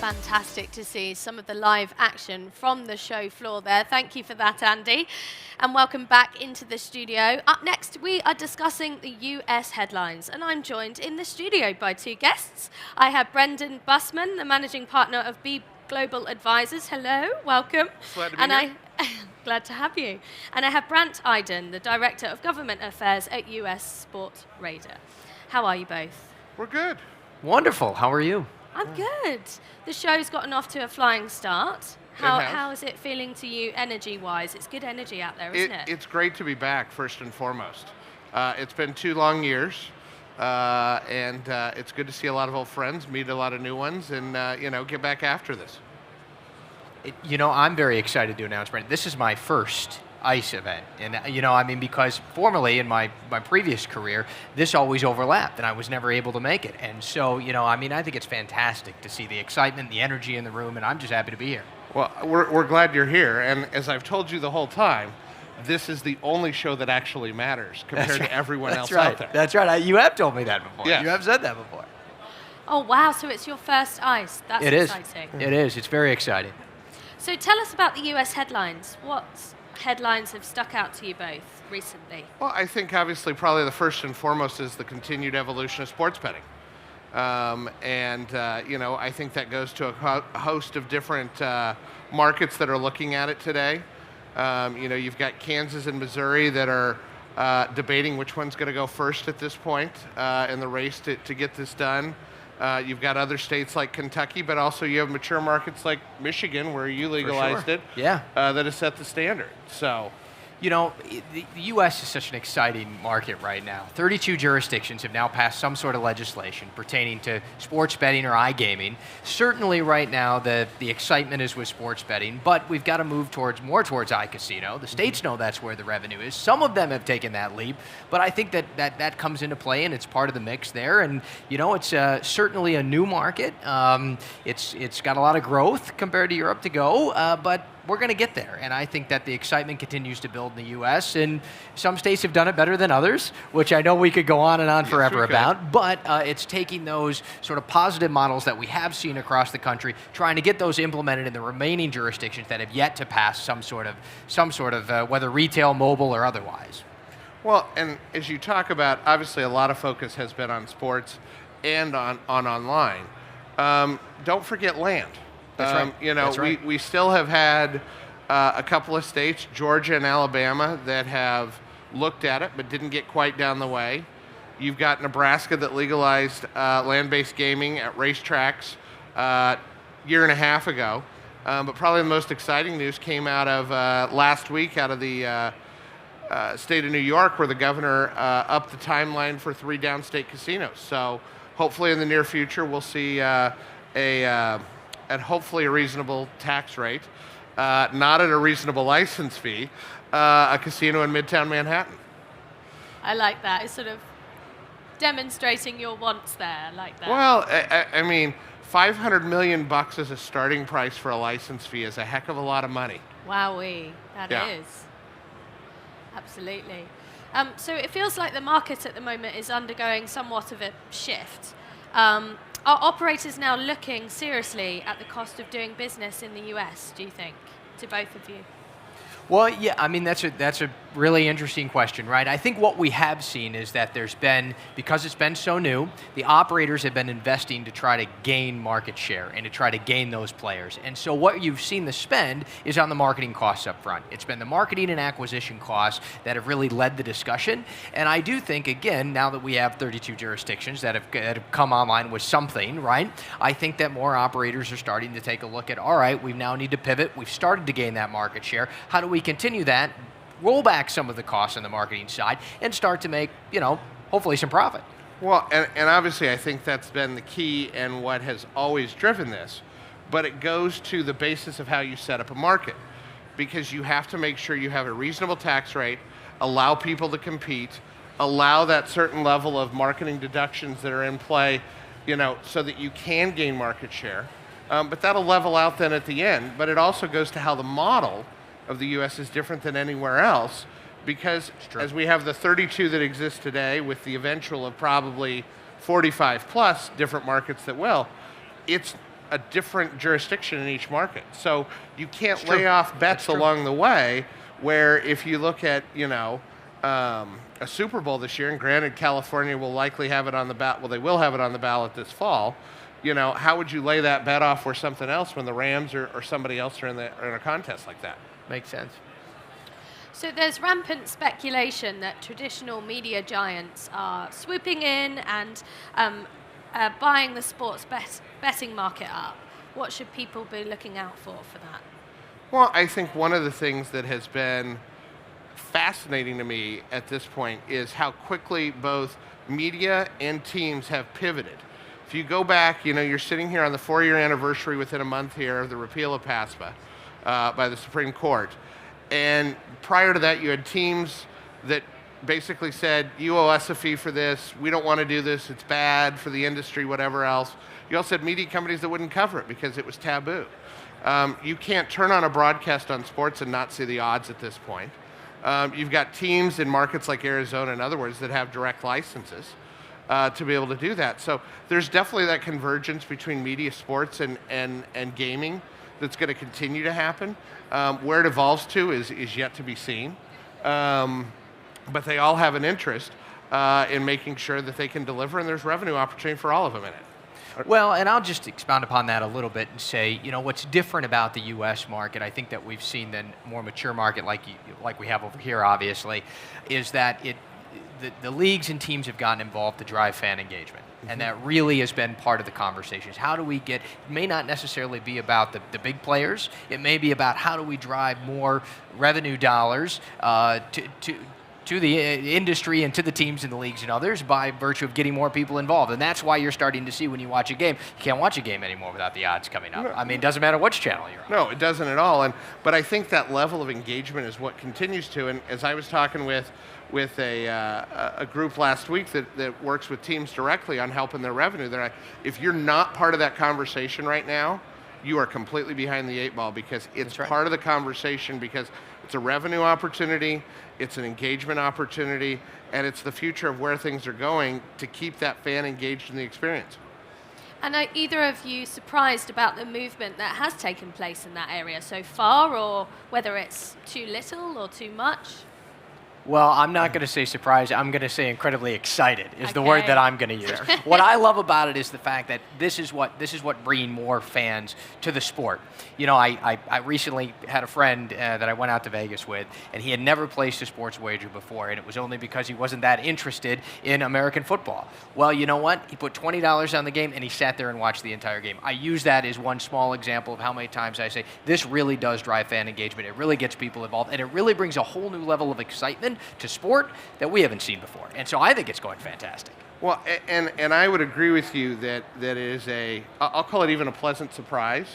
fantastic to see some of the live action from the show floor there. Thank you for that, Andy. And welcome back into the studio. Up next, we are discussing the US headlines, and I'm joined in the studio by two guests. I have Brendan Bussmann, the managing partner of B Global Advisors. Hello, welcome. Glad to be here. Glad to have you. And I have Brandt Iden, the Director of Government Affairs at US Sportradar. How are you both? We're good. Wonderful. How are you? I'm good. The show's gotten off to a flying start. How is it feeling to you energy-wise? It's good energy out there, isn't it? It's great to be back, first and foremost. It's been 2 long years, and it's good to see a lot of old friends, meet a lot of new ones, and get back after this. I'm very excited to announce, Brandt, this is my first ICE event. And, because formerly in my previous career, this always overlapped, and I was never able to make it. And so, I think it's fantastic to see the excitement, the energy in the room, and I'm just happy to be here. Well, we're glad you're here, and as I've told you the whole time, this is the only show that actually matters compared to everyone else out there. That's right. You have told me that before. Yes. You have said that before. Oh, wow. So it's your first ICE. That's exciting. It is. It's very exciting. So tell us about the US headlines. What headlines have stuck out to you both recently? Well, I think obviously probably the first and foremost is the continued evolution of sports betting. I think that goes to a host of different markets that are looking at it today. You've got Kansas and Missouri that are debating which one's going to go first at this point in the race to get this done. You've got other states like Kentucky, but also you have mature markets like Michigan, where you legalized it, that has set the standard. So, the U.S. is such an exciting market right now. 32 jurisdictions have now passed some sort of legislation pertaining to sports betting or iGaming. Certainly right now the excitement is with sports betting, but we've got to move more towards iCasino. The states know that's where the revenue is. Some of them have taken that leap, but I think that comes into play, and it's part of the mix there. And, it's certainly a new market. It's got a lot of growth compared to Europe to go, but we're going to get there, and I think that the excitement continues to build in the U.S., and some states have done it better than others, which I know we could go on and on forever about, but it's taking those sort of positive models that we have seen across the country, trying to get those implemented in the remaining jurisdictions that have yet to pass some sort of whether retail, mobile, or otherwise. Well, and as you talk about, obviously a lot of focus has been on sports and on online. Don't forget land. That's right. We still have had a couple of states, Georgia and Alabama, that have looked at it but didn't get quite down the way. You've got Nebraska that legalized land-based gaming at racetracks a year and a half ago. But probably the most exciting news came out of last week out of the state of New York, where the governor upped the timeline for 3 downstate casinos. So hopefully in the near future we'll see at hopefully a reasonable tax rate, not at a reasonable license fee, a casino in Midtown Manhattan. I like that. It's sort of demonstrating your wants there. I like that. Well, I mean, $500 million as a starting price for a license fee is a heck of a lot of money. Wowee, that is. Absolutely. So it feels like the market at the moment is undergoing somewhat of a shift. Are operators now looking seriously at the cost of doing business in the US, do you think, to both of you? Well, yeah, that's a really interesting question, right? I think what we have seen is that because it's been so new, the operators have been investing to try to gain market share and to try to gain those players. And so what you've seen the spend is on the marketing costs up front. It's been the marketing and acquisition costs that have really led the discussion. And I do think, again, now that we have 32 jurisdictions that have come online with something, right? I think that more operators are starting to take a look at, all right, we now need to pivot. We've started to gain that market share. How do we continue that, roll back some of the costs on the marketing side, and start to make, hopefully some profit? Well, and obviously I think that's been the key and what has always driven this, but it goes to the basis of how you set up a market, because you have to make sure you have a reasonable tax rate, allow people to compete, allow that certain level of marketing deductions that are in play, so that you can gain market share. But that'll level out then at the end. But it also goes to how the model of the U.S. is different than anywhere else, because as we have the 32 that exist today with the eventual of probably 45 plus different markets that will, it's a different jurisdiction in each market. So you can't lay off bets along the way, where if you look at, a Super Bowl this year, and granted California will likely have it on the ballot, well, they will have it on the ballot this fall, how would you lay that bet off for something else when the Rams or somebody else are in a contest like that? Makes sense. So there's rampant speculation that traditional media giants are swooping in and buying the sports betting market up. What should people be looking out for that? Well, I think one of the things that has been fascinating to me at this point is how quickly both media and teams have pivoted. If you go back, you're sitting here on the 4-year anniversary within a month here of the repeal of PASPA by the Supreme Court. And prior to that, you had teams that basically said, you owe us a fee for this, we don't want to do this, it's bad for the industry, whatever else. You also had media companies that wouldn't cover it because it was taboo. You can't turn on a broadcast on sports and not see the odds at this point. You've got teams in markets like Arizona, in other words, that have direct licenses to be able to do that. So there's definitely that convergence between media, sports, and gaming that's going to continue to happen. Where it evolves to is yet to be seen. But they all have an interest in making sure that they can deliver, and there's revenue opportunity for all of them in it. Well, and I'll just expound upon that a little bit and say, what's different about the U.S. market, I think that we've seen than more mature market like we have over here, obviously, is that the leagues and teams have gotten involved to drive fan engagement. Mm-hmm. And that really has been part of the conversations. How do we it may not necessarily be about the big players. It may be about how do we drive more revenue dollars to the industry and to the teams and the leagues and others by virtue of getting more people involved. And that's why you're starting to see when you watch a game, you can't watch a game anymore without the odds coming up. I mean, it doesn't matter which channel you're on. No, it doesn't at all. But I think that level of engagement is what continues to. And as I was talking with a group last week that works with teams directly on helping their revenue, they're like, if you're not part of that conversation right now, you are completely behind the 8 ball, because it's part of the conversation, because it's a revenue opportunity, it's an engagement opportunity, and it's the future of where things are going to keep that fan engaged in the experience. And are either of you surprised about the movement that has taken place in that area so far, or whether it's too little or too much? Well, I'm not going to say surprised. I'm going to say incredibly excited is the word that I'm going to use. What I love about it is the fact that this is what bringing more fans to the sport. I recently had a friend that I went out to Vegas with, and he had never placed a sports wager before, and it was only because he wasn't that interested in American football. Well, you know what? He put $20 on the game, and he sat there and watched the entire game. I use that as one small example of how many times I say this really does drive fan engagement. It really gets people involved, and it really brings a whole new level of excitement to sport that we haven't seen before. And so I think it's going fantastic. Well, and I would agree with you that it is I'll call it even a pleasant surprise,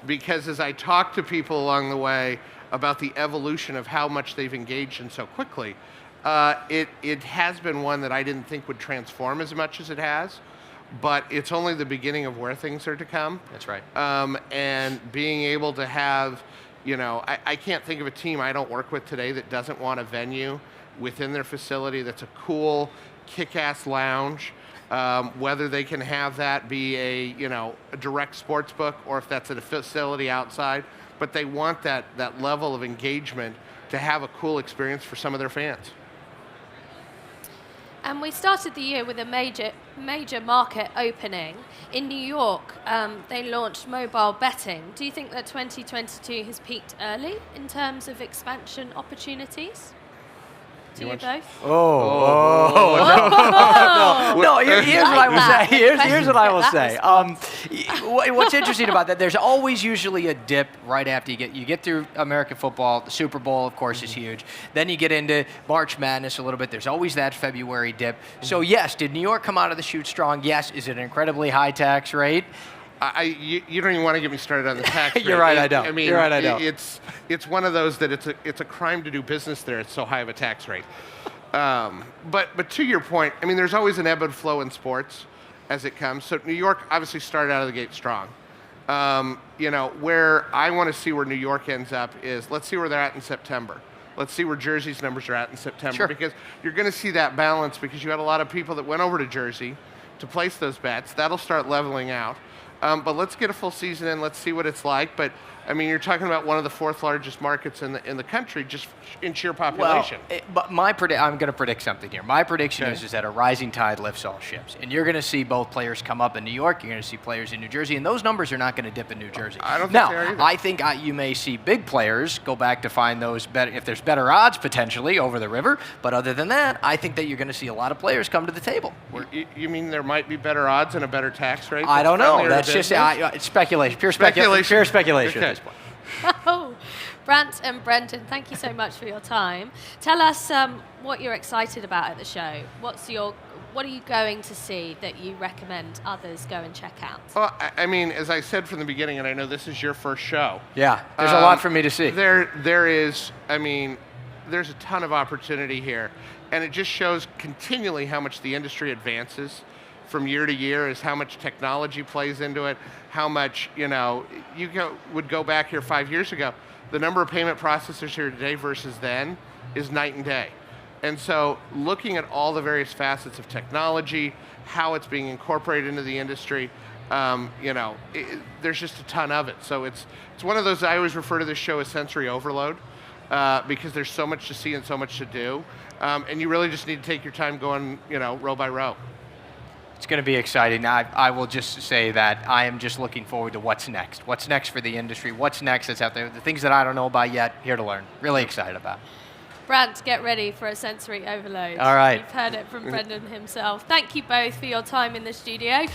because as I talk to people along the way about the evolution of how much they've engaged in so quickly, it has been one that I didn't think would transform as much as it has, but it's only the beginning of where things are to come. That's right. And being able to have, I can't think of a team I don't work with today that doesn't want a venue within their facility that's a cool, kick-ass lounge, whether they can have that be a direct sports book or if that's at a facility outside, but they want that level of engagement to have a cool experience for some of their fans. And we started the year with a major market opening. In New York, they launched mobile betting. Do you think that 2022 has peaked early in terms of expansion opportunities? To you both? No, here's what I will say. Here's what I will say. What's interesting about that, there's always usually a dip right after you get through American football. The Super Bowl, of course, is huge. Then you get into March Madness a little bit. There's always that February dip. So yes, did New York come out of the chute strong? Yes. Is it an incredibly high tax rate? You don't even want to get me started on the tax rate. You're right, I don't. I mean, You're right, I don't. It's one of those that it's a crime to do business there. It's so high of a tax rate. But to your point, I mean, there's always an ebb and flow in sports as it comes. So New York obviously started out of the gate strong. Where I want to see where New York ends up is, let's see where they're at in September. Let's see where Jersey's numbers are at in September. Sure. Because you're going to see that balance, because you had a lot of people that went over to Jersey to place those bets. That'll start leveling out. But let's get a full season in. Let's see what it's like. But I mean, you're talking about one of the 4th largest markets in the country, just in sheer population. Well, but I'm going to predict something here. My prediction is that a rising tide lifts all ships, and you're going to see both players come up in New York. You're going to see players in New Jersey, and those numbers are not going to dip in New Jersey. I don't think now, they are either. I think you may see big players go back to find those better if there's better odds potentially over the river. But other than that, I think that you're going to see a lot of players come to the table. You mean there might be better odds and a better tax rate? I don't know. That's just it's speculation. Pure speculation Okay. at this point. Oh, Brandt and Brendan, thank you so much for your time. Tell us what you're excited about at the show. What are you going to see that you recommend others go and check out? Well, I mean, as I said from the beginning, and I know this is your first show. Yeah, there's a lot for me to see. There is, I mean, there's a ton of opportunity here. And it just shows continually how much the industry advances from year to year, is how much technology plays into it, how much, would go back here 5 years ago. The number of payment processors here today versus then is night and day. And so looking at all the various facets of technology, how it's being incorporated into the industry, there's just a ton of it. So it's one of those, I always refer to this show as sensory overload, because there's so much to see and so much to do. And you really just need to take your time going, row by row. It's going to be exciting. I will just say that I am just looking forward to what's next. What's next for the industry? What's next that's out there? The things that I don't know about yet, here to learn. Really excited about. Brandt, get ready for a sensory overload. All right. You've heard it from Brendan himself. Thank you both for your time in the studio.